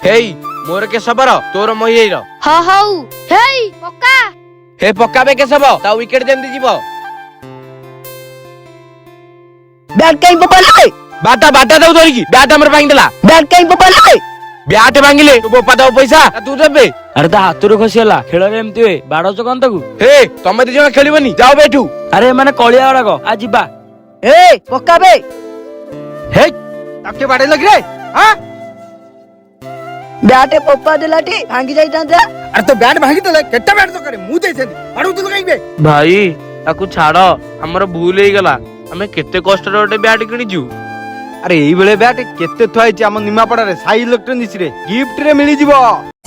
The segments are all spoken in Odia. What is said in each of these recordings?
ହେଇ ମୋର କେଶବର ତୋର ମହିର ହଉ ହେଇ ପକା ହେ ପକାବେ କେଶବ ତା ୱିକେଟ ଯେମିତି ଯିବ। ବ୍ୟାଟ କାଇଁ ପକାଇଲେ? ବାଟା ବାଟା ଦଉ ଧରିକି ବ୍ୟାଟ ଆମର ଭାଙ୍ଗିଦେଲା। ବ୍ୟାଟ କାଇଁ ପକାଇଲେ? ବ୍ୟାଟ ଭାଙ୍ଗିଲେ ତୁ ବୋପା ଦବ ପଇସା ତୁ ଦେବେ। ଆରେ ତା ହାତରୁ ଖସିଗଲା। ଖେଳରେ ଏମିତି ହୁଏ। ବାଡଉଛ କଣ ତାକୁ? ହେ ତମେ ଦି ଜଣ ଖେଳିବନି ଯାଅ ବେଠୁ। ଆରେ ମାନେ କଳିଆ ଗୁଡାକ ଆ ଯିବା। ଏ ପକାବେ। ହେ ତାକେ ବାଡେଇଲ କି ରେ? ହାଁ ବ୍ୟାଟ ପପା ଦେଲାଟି ଭାଙ୍ଗି ଯାଇଥାନ୍ତା। ଆରେ ତ ବ୍ୟାଟ ଭାଙ୍ଗି ଦେଲେ କେତେ ବ୍ୟାଟ ଦରକାର ମୁଁ ଦେଇଥାନ୍ତି ବାଡଉଥିଲୁ କାହିଁକି? ଭାଇ ତାକୁ ଛାଡ ଆମର ଭୁଲ ହେଇଗଲା। ଆମେ କେତେ କଷ୍ଟରେ ଗୋଟେ ବ୍ୟାଟ କିଣିଛୁ। ଆରେ ଏଇଭଳିଆ ବ୍ୟାଟ କେତେ ଥୁଆ ହେଇଛି ଆମ ନିମାପଡାରେ ସାଇ ଇଲେକ୍ଟ୍ରୋନିକ୍ସ ରେ ଗିଫ୍ଟ ରେ ମିଳିଯିବ।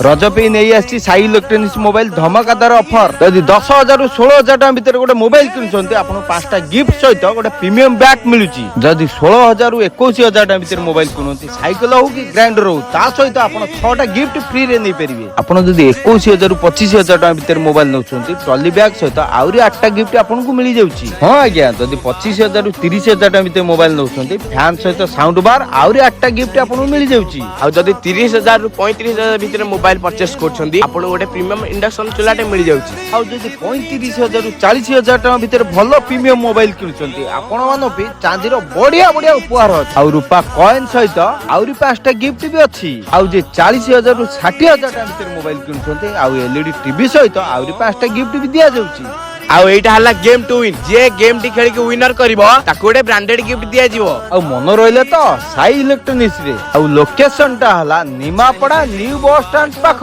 ରଜ ପାଇଁ ନେଇ ଆସିଛି ସାଇ ଇଲେକ୍ଟ୍ରୋନିକ୍ସ ମୋବାଇଲ ଧମାକାଦାର ଅଫର। ଯଦି 10,000 ରୁ 16,000 ଟଙ୍କା ଭିତରେ ଗୋଟେ ମୋବାଇଲ କିଣୁଛନ୍ତି ଆପଣଙ୍କୁ 5ଟା ଗିଫ୍ଟ ସହିତ ଗୋଟେ ପ୍ରିମିୟମ ବ୍ୟାଟ ମିଳୁଛି। ଯଦି 16,000 ରୁ 21,000 ଟଙ୍କା ଭିତରେ ମୋବାଇଲ କିଣନ୍ତି ସାଇକେଲ ହଉ କି ଗ୍ରାଇଣ୍ଡର ହଉ ତା ସହିତ ଆପଣ 6ଟା ଗିଫ୍ଟ ଫ୍ରି ରେ ନେଇ ପାରିବେ। ଆପଣ ଯଦି 21,000 ରୁ 25,000 ଟଙ୍କା ଭିତରେ ମୋବାଇଲ ନେଉଛନ୍ତି ଟ୍ରଲି ବ୍ୟାଗ ସହିତ ଆହୁରି 8ଟା ଗିଫ୍ଟ ଆପଣଙ୍କୁ ମିଳି ଯାଉଛି। ହଁ ଆଜ୍ଞା ଯଦି 25,000 ରୁ 30,000 ଟଙ୍କା ଭିତରେ ମୋବାଇଲ ନେଉଛନ୍ତି ଫ୍ୟାନ ସହିତ ସାଉଣ୍ଡ ବାର ଆହୁରି 8ଟା ଗିଫ୍ଟ ଆପଣଙ୍କୁ ମିଳି ଯାଉଛି। ଆଉ ଯଦି 30,000 ରୁ 35,000 ଭିତରେ ମୋବାଇଲ ପରଚେସ କରୁଛନ୍ତି ଆପଣଙ୍କୁ ଗୋଟେ ପ୍ରିମିୟମ ଇଣ୍ଡକ୍ସନ ଚୁଲାଟେ ମିଳି ଯାଉଛି। ଆଉ ଯଦି 35,000 ରୁ 40,000 ଟଙ୍କା ଭିତରେ ଭଲ ପ୍ରିମିୟମ ମୋବାଇଲ କିଣୁଛନ୍ତି ଆପଣ ମାନଙ୍କ ପାଇଁ ଚାନ୍ଦିର ବଢିଆ ବଢିଆ ଉପହାର ଅଛି। ଆଉ ରୂପା କଏନ ସହିତ ଆହୁରି 5ଟା ଗିଫ୍ଟ ବି ଅଛି। ଆଉ ଯେ 40,000 ରୁ 60,000 ଟଙ୍କା ଭିତରେ ମୋବାଇଲ କିଣୁଛନ୍ତି ଆଉ ଏଲଇଡି ଟିଭି ସହିତ ଆହୁରି 5ଟା ଗିଫ୍ଟ ବି ଦିଆଯାଉଛି। ଆଉ ଏଇଟା ହେଲା ଗେମ୍ ଟୁ ୱିନ୍। ଯିଏ ଗେମ୍ ଟି ଖେଳିକି ୱିନର କରିବ ତାକୁ ଗୋଟେ ବ୍ରାଣ୍ଡେଡ ଗିଫ୍ଟ ଦିଆଯିବ। ଆଉ ମନେ ରହିଲେ ତ ସାଇ ଇଲେକ୍ଟ୍ରୋନିକ୍ସ ରେ। ଆଉ ଲୋକେସନ ଟା ହେଲା ନିମାପଡା ନ୍ୟୁ ବସ୍ ଷ୍ଟାଣ୍ଡ ପାଖ।